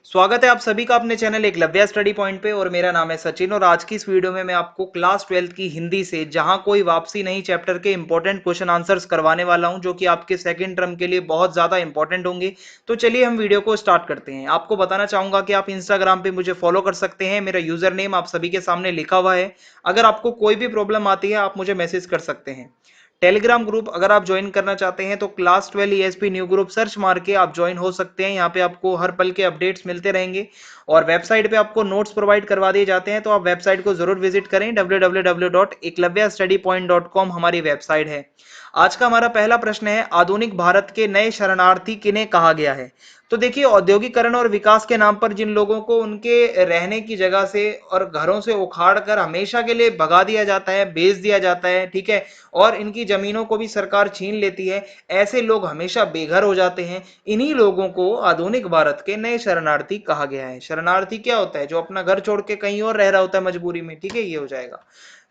स्वागत है आप सभी का अपने चैनल एकलव्य स्टडी पॉइंट पे। और मेरा नाम है सचिन और आज की इस वीडियो में मैं आपको क्लास 12th की हिंदी से जहां कोई वापसी नहीं चैप्टर के इंपॉर्टेंट क्वेश्चन आंसर्स करवाने वाला हूं, जो कि आपके सेकंड टर्म के लिए बहुत ज्यादा इंपॉर्टेंट होंगे। तो चलिए हम वीडियो को स्टार्ट करते हैं। आपको बताना चाहूंगा कि आप इंस्टाग्राम पे मुझे फॉलो कर सकते हैं। मेरा यूजर नेम आप सभी के सामने लिखा हुआ है। अगर आपको कोई भी प्रॉब्लम आती है आप मुझे मैसेज कर सकते हैं। टेलीग्राम ग्रुप अगर आप ज्वाइन करना चाहते हैं तो class 12 ESP new group search मार के आप ज्वाइन हो सकते हैं। यहाँ पे आपको हर पल के अपडेट्स मिलते रहेंगे और वेबसाइट पे आपको नोट्स प्रोवाइड करवा दिए जाते हैं, तो आप वेबसाइट को जरूर विजिट करें। www.eklavyastudypoint.com हमारी वेबसाइट है। आज का हमारा पहला प्रश्न है, आधुनिक भारत के नए शरणार्थी किन्हें कहा गया है। तो देखिए, औद्योगिकरण और विकास के नाम पर जिन लोगों को उनके रहने की जगह से और घरों से उखाड़ कर हमेशा के लिए भगा दिया जाता है, बेच दिया जाता है, ठीक है, और इनकी जमीनों को भी सरकार छीन लेती है, ऐसे लोग हमेशा बेघर हो जाते हैं। इन्हीं लोगों को आधुनिक भारत के नए शरणार्थी कहा गया है। शरणार्थी क्या होता है? जो अपना घर छोड़ के कहीं और रह रहा होता है मजबूरी में, ठीक है, ये हो जाएगा।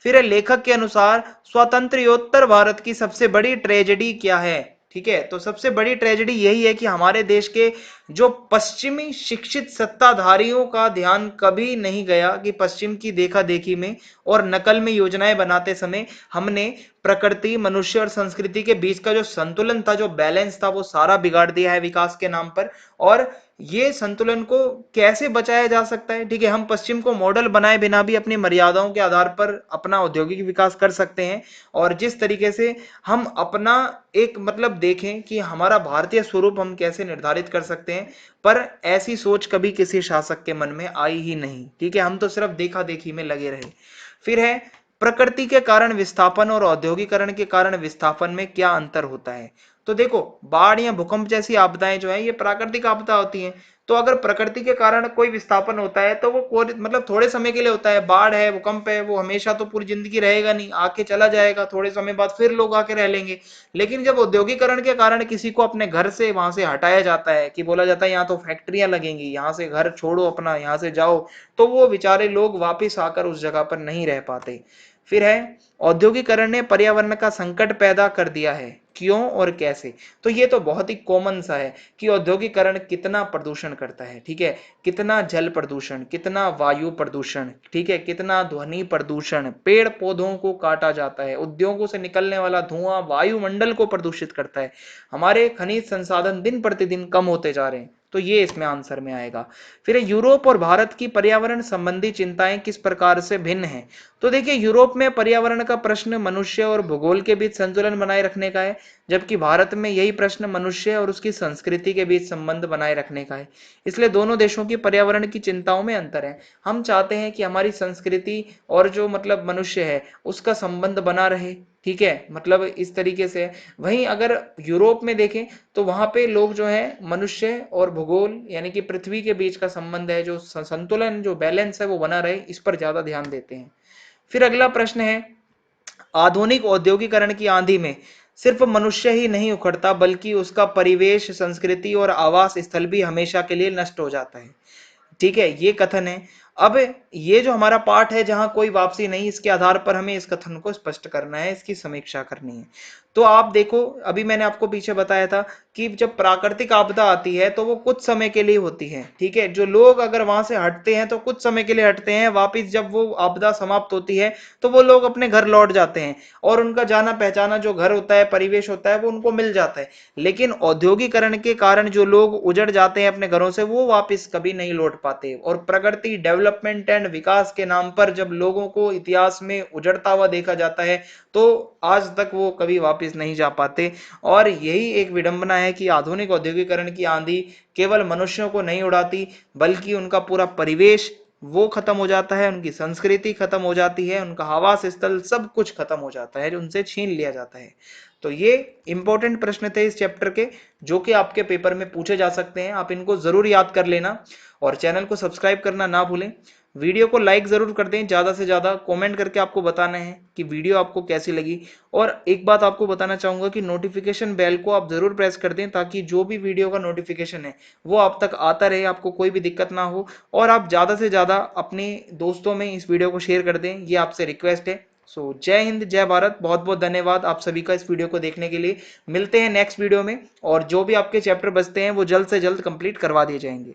फिर है, लेखक के अनुसार स्वातंत्र्योत्तर भारत की सबसे बड़ी ट्रेजेडी क्या है। ठीक है, तो सबसे बड़ी ट्रेजेडी यही है कि हमारे देश के जो पश्चिमी शिक्षित सत्ताधारियों का ध्यान कभी नहीं गया कि पश्चिम की देखा देखी में और नकल में योजनाएं बनाते समय हमने प्रकृति, मनुष्य और संस्कृति के बीच का जो संतुलन था, जो बैलेंस था, वो सारा बिगाड़ दिया है विकास के नाम पर। और ये संतुलन को कैसे बचाया जा सकता है? ठीक है, हम पश्चिम को मॉडल बनाए बिना भी अपनी मर्यादाओं के आधार पर अपना औद्योगिक विकास कर सकते हैं। और जिस तरीके से हम अपना एक मतलब देखें कि हमारा भारतीय स्वरूप हम कैसे निर्धारित कर सकते हैं, पर ऐसी सोच कभी किसी शासक के मन में आई ही नहीं। ठीक है, हम तो सिर्फ देखा देखी में लगे रहे। फिर है, प्रकृति के कारण विस्थापन और औद्योगिकरण के कारण विस्थापन में क्या अंतर होता है। तो देखो, बाढ़ या भूकंप जैसी आपदाएं जो है ये प्राकृतिक आपदा होती हैं। तो अगर प्रकृति के कारण कोई विस्थापन होता है तो वो मतलब थोड़े समय के लिए होता है। बाढ़ है, भूकंप है, वो हमेशा तो पूरी जिंदगी रहेगा नहीं, आके चला जाएगा, थोड़े समय बाद फिर लोग आके रह लेंगे। लेकिन जब औद्योगिकरण के कारण किसी को अपने घर से वहां से हटाया जाता है, कि बोला जाता है यहाँ तो फैक्ट्रियां लगेंगी, यहाँ से घर छोड़ो अपना, यहाँ से जाओ, तो वो बेचारे लोग वापिस आकर उस जगह पर नहीं रह पाते। फिर है, औद्योगिकरण ने पर्यावरण का संकट पैदा कर दिया है, क्यों और कैसे। तो ये तो बहुत ही कॉमन सा है कि औद्योगिकरण कितना प्रदूषण करता है। ठीक है, कितना जल प्रदूषण, कितना वायु प्रदूषण, ठीक है, कितना ध्वनि प्रदूषण, पेड़ पौधों को काटा जाता है, उद्योगों से निकलने वाला धुआं वायुमंडल को प्रदूषित करता है, हमारे खनिज संसाधन दिन प्रतिदिन कम होते जा रहे हैं। तो ये इसमें आंसर में आएगा। फिर यूरोप और भारत की पर्यावरण संबंधी चिंताएं किस प्रकार से भिन्न हैं। तो देखिए, यूरोप में पर्यावरण का प्रश्न मनुष्य और भूगोल के बीच संतुलन बनाए रखने का है, जबकि भारत में यही प्रश्न मनुष्य और उसकी संस्कृति के बीच संबंध बनाए रखने का है। इसलिए दोनों देशों की पर्यावरण की चिंताओं में अंतर है। हम चाहते हैं कि हमारी संस्कृति और जो मतलब मनुष्य है उसका संबंध बना रहे। ठीक है, मतलब इस तरीके से। वहीं अगर यूरोप में देखें तो वहां पे लोग जो है मनुष्य और भूगोल यानी कि पृथ्वी के बीच का संबंध है, जो संतुलन, जो बैलेंस है वो बना रहे, इस पर ज्यादा ध्यान देते हैं। फिर अगला प्रश्न है, आधुनिक औद्योगिकरण की आंधी में सिर्फ मनुष्य ही नहीं उखड़ता, बल्कि उसका परिवेश, संस्कृति और आवास स्थल भी हमेशा के लिए नष्ट हो जाता है। ठीक है, ये कथन है। अब ये जो हमारा पाठ है जहां कोई वापसी नहीं, इसके आधार पर हमें इस कथन को स्पष्ट करना है, इसकी समीक्षा करनी है। तो आप देखो, अभी मैंने आपको पीछे बताया था कि जब प्राकृतिक आपदा आती है तो वो कुछ समय के लिए होती है। ठीक है, जो लोग अगर वहां से हटते हैं तो कुछ समय के लिए हटते हैं, वापिस जब वो आपदा समाप्त होती है तो वो लोग अपने घर लौट जाते हैं और उनका जाना पहचाना जो घर होता है, परिवेश होता है, वो उनको मिल जाता है। लेकिन औद्योगिकरण के कारण जो लोग उजड़ जाते हैं अपने घरों से, वो वापिस कभी नहीं लौट पाते। और प्रगति, डेवलपमेंट एंड विकास के नाम पर जब लोगों को इतिहास में उजड़ता हुआ देखा जाता है तो आज तक वो कभी वापिस नहीं जा पाते। और यही एक विडंबना है कि आधुनिक औद्योगिकरण की आंधी केवल मनुष्यों को नहीं उड़ाती, बल्कि उनका पूरा परिवेश वो खत्म हो जाता है, उनकी संस्कृति खत्म हो जाती है, उनका आवास स्थल सब कुछ खत्म हो जाता है, जो उनसे छीन लिया जाता है। तो ये इंपॉर्टेंट प्रश्न थे इस चैप्टर के, जो कि आपके पेपर में पूछे जा सकते हैं। आप इनको जरूर याद कर लेना और चैनल को सब्सक्राइब करना ना भूलें। वीडियो को लाइक जरूर कर दें, ज्यादा से ज्यादा कमेंट करके आपको बताना है कि वीडियो आपको कैसी लगी। और एक बात आपको बताना चाहूंगा कि नोटिफिकेशन बेल को आप जरूर प्रेस कर दें, ताकि जो भी वीडियो का नोटिफिकेशन है वो आप तक आता रहे, आपको कोई भी दिक्कत ना हो। और आप ज्यादा से ज्यादा अपने दोस्तों में इस वीडियो को शेयर कर दें, ये आपसे रिक्वेस्ट है। सो जय हिंद, जय भारत। बहुत बहुत धन्यवाद आप सभी का इस वीडियो को देखने के लिए। मिलते हैं नेक्स्ट वीडियो में, और जो भी आपके चैप्टर बचते हैं वो जल्द से जल्द कंप्लीट करवा दिए जाएंगे।